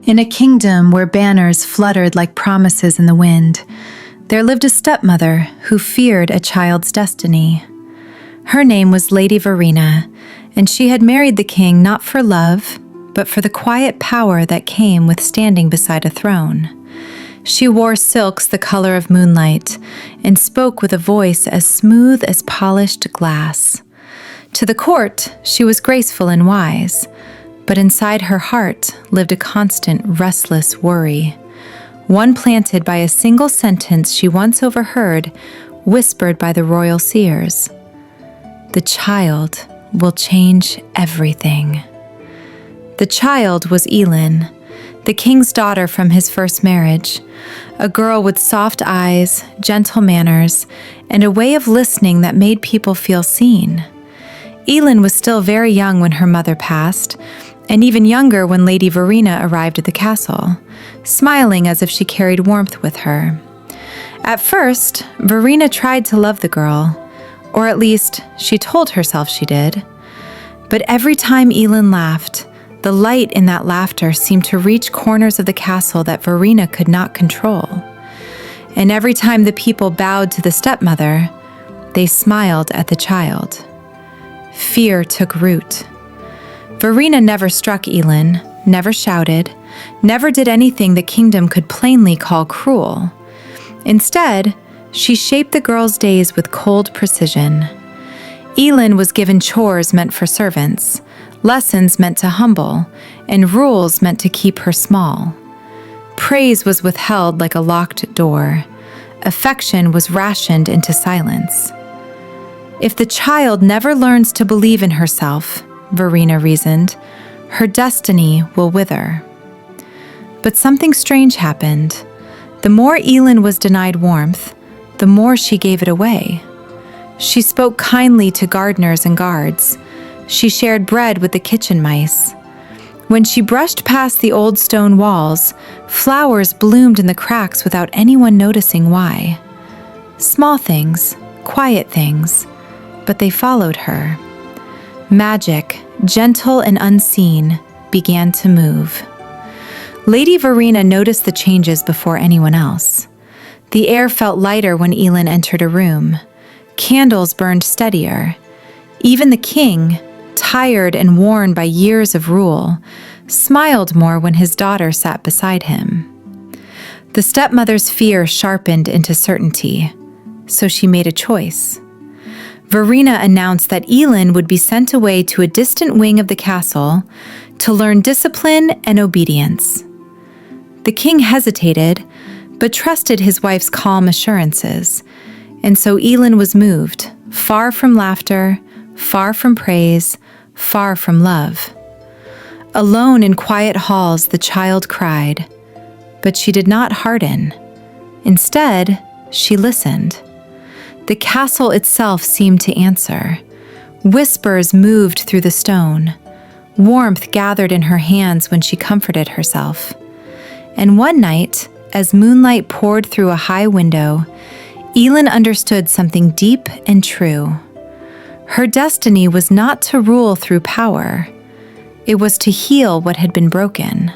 In a kingdom where banners fluttered like promises in the wind, there lived a stepmother who feared a child's destiny. Her name was Lady Verena, and she had married the king not for love, but for the quiet power that came with standing beside a throne. She wore silks the color of moonlight and spoke with a voice as smooth as polished glass. To the court, she was graceful and wise, but inside her heart lived a constant, restless worry, one planted by a single sentence she once overheard, whispered by the royal seers. The child will change everything. The child was Elin, the king's daughter from his first marriage, a girl with soft eyes, gentle manners, and a way of listening that made people feel seen. Elin was still very young when her mother passed, and even younger when Lady Verena arrived at the castle, smiling as if she carried warmth with her. At first, Verena tried to love the girl, or at least she told herself she did. But every time Elin laughed, the light in that laughter seemed to reach corners of the castle that Verena could not control. And every time the people bowed to the stepmother, they smiled at the child. Fear took root. Verena never struck Elin, never shouted, never did anything the kingdom could plainly call cruel. Instead, she shaped the girl's days with cold precision. Elin was given chores meant for servants, lessons meant to humble, and rules meant to keep her small. Praise was withheld like a locked door. Affection was rationed into silence. If the child never learns to believe in herself, Verena reasoned, her destiny will wither. But something strange happened. The more Elin was denied warmth, the more she gave it away. She spoke kindly to gardeners and guards. She shared bread with the kitchen mice. When she brushed past the old stone walls, flowers bloomed in the cracks without anyone noticing why. Small things, quiet things, but they followed her. Magic, gentle and unseen, began to move. Lady Verena noticed the changes before anyone else. The air felt lighter when Elin entered a room. Candles burned steadier. Even the king, tired and worn by years of rule, smiled more when his daughter sat beside him. The stepmother's fear sharpened into certainty, so she made a choice. Verena announced that Elin would be sent away to a distant wing of the castle to learn discipline and obedience. The king hesitated, but trusted his wife's calm assurances, and so Elin was moved, far from laughter, far from praise, far from love. Alone in quiet halls, the child cried, but she did not harden. Instead, she listened. The castle itself seemed to answer. Whispers moved through the stone. Warmth gathered in her hands when she comforted herself. And one night, as moonlight poured through a high window, Elin understood something deep and true. Her destiny was not to rule through power. It was to heal what had been broken.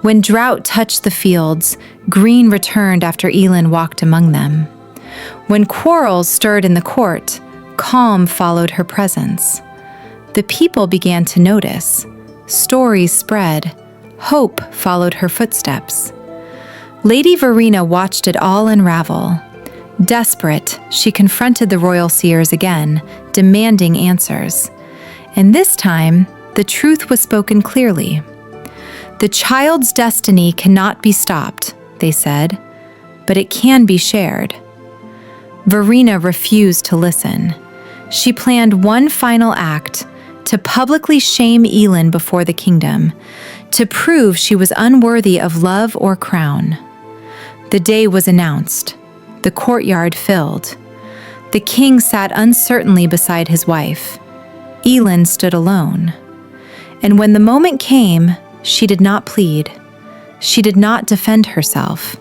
When drought touched the fields, green returned after Elin walked among them. When quarrels stirred in the court, calm followed her presence. The people began to notice. Stories spread. Hope followed her footsteps. Lady Verena watched it all unravel. Desperate, she confronted the royal seers again, demanding answers. And this time, the truth was spoken clearly. The child's destiny cannot be stopped, they said, but it can be shared. Verena refused to listen. She planned one final act, to publicly shame Elin before the kingdom, to prove she was unworthy of love or crown. The day was announced. The courtyard filled. The king sat uncertainly beside his wife. Elin stood alone. And when the moment came, she did not plead. She did not defend herself.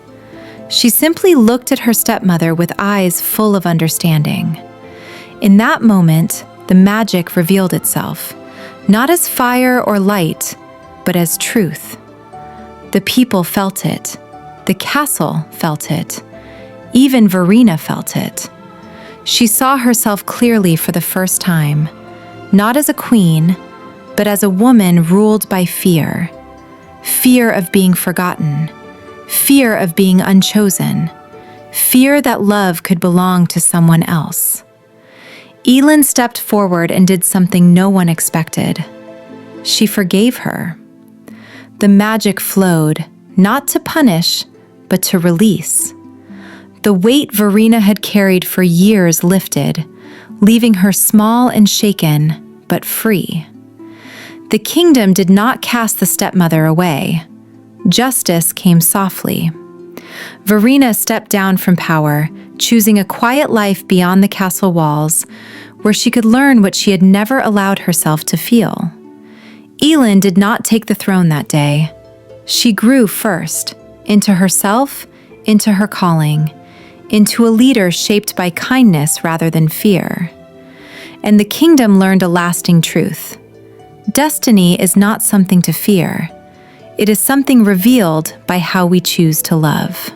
She simply looked at her stepmother with eyes full of understanding. In that moment, the magic revealed itself, not as fire or light, but as truth. The people felt it. The castle felt it. Even Verena felt it. She saw herself clearly for the first time, not as a queen, but as a woman ruled by fear. Fear of being forgotten. Fear of being unchosen. Fear that love could belong to someone else. Elin stepped forward and did something no one expected. She forgave her. The magic flowed, not to punish, but to release. The weight Verena had carried for years lifted, leaving her small and shaken, but free. The kingdom did not cast the stepmother away. Justice came softly. Verena stepped down from power, choosing a quiet life beyond the castle walls, where she could learn what she had never allowed herself to feel. Elin did not take the throne that day. She grew first, into herself, into her calling, into a leader shaped by kindness rather than fear. And the kingdom learned a lasting truth. Destiny is not something to fear. It is something revealed by how we choose to love.